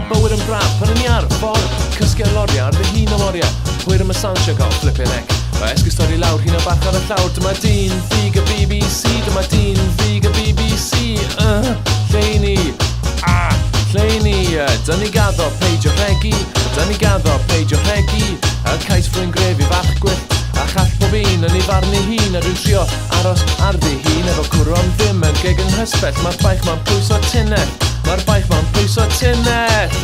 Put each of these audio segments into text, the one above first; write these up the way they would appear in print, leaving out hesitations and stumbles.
bywyd yn braf pan yn iar ffordd cysgu'r loria ar dy hun am oriau. Hwyr am y sansio gael flippin' ec. Fe esgu stori lawr hun o bach ar y llawr. Dyma dyn fig y BBC. Dyma dyn fig y BBC. Lleini. Lleini. Dyn ni gaddo peidio rhegi. Dyn ni gaddo peidio rhegi. A cais ffrwy'n gref i fach gwyllt. A chall pob un yn ei farnu hun. A rwy'n trio aros ar ddi hun. Efo cwrw am ddim yn geg yng nghysbell. Mae'r baich ma'n pwyso tunnell. Mae'r baich ma'n pwyso tunnell.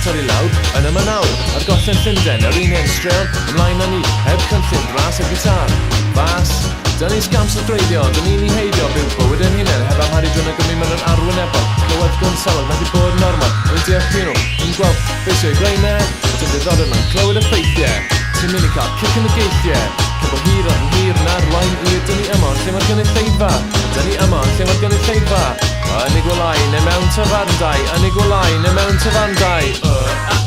Torri lawr, yn yma nawr, ar gollen Llundain, yr un ein streon, ymlaen â ni, heb cynllun, ras y gitar. Fas, dyn ni sgams o dreiddio, dyn ni'n ei heidio, byw bywyd yn hunain, heb am harri dwi'n agymryd mewn yn arwynebol. Clywed gwnsawd, mae di bod yn normal, yn deall nhw, yn gweld beth sy'n greu me, dyn diddorded mewn clywed y ffeithiau. Ti'n mynd i cael cic yn y geithiau, cyfo hir yn hir yn arwain, dyn ni yma, lle mae'r gynulleidfa. Dyn ni yma, lle mae'r gynulleidfa. Yn ei gwlau, neu mewn tafarndau, yn ei gwlau, neu mewn tafarndau.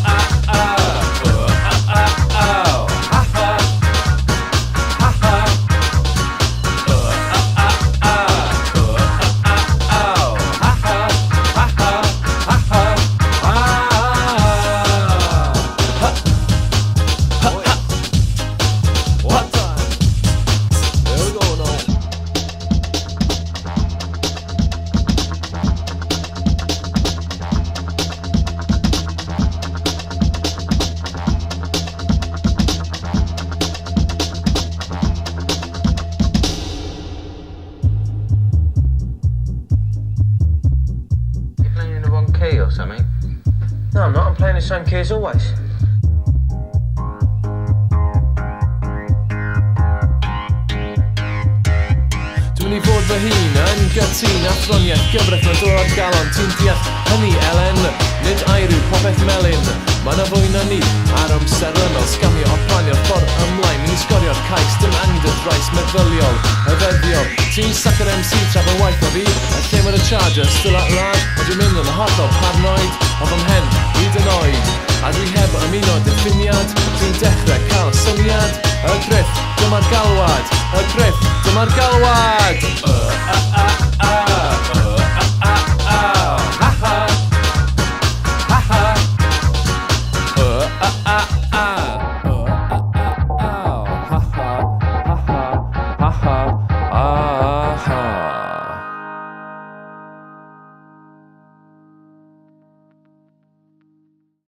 Or something? No, I'm not. I'm playing the same key as always. Dwi'n mynd i fod fy hun yn gytun athroniaeth gyfreth mewn dod galon. Ti'n deall hynny, Elen, nid airw popeth melyn. Mae na fwy na ni ar amserol fel sgamio o planio'r ffordd ymlaen. Ni'n sgorio'r cais, dim angen y drais meddyliol, y feddiol. Ti'n sac yr MC traf yn waith o fi, a lle mae'r charger still at large. A dwi'n mynd yn hollol paranoid, o fy mhen hyd yn oed. A dwi heb ymuno diffiniad, dwi'n dechrau cael syniad. Y griff, dyma'r galwad, y griff, dyma'r galwad.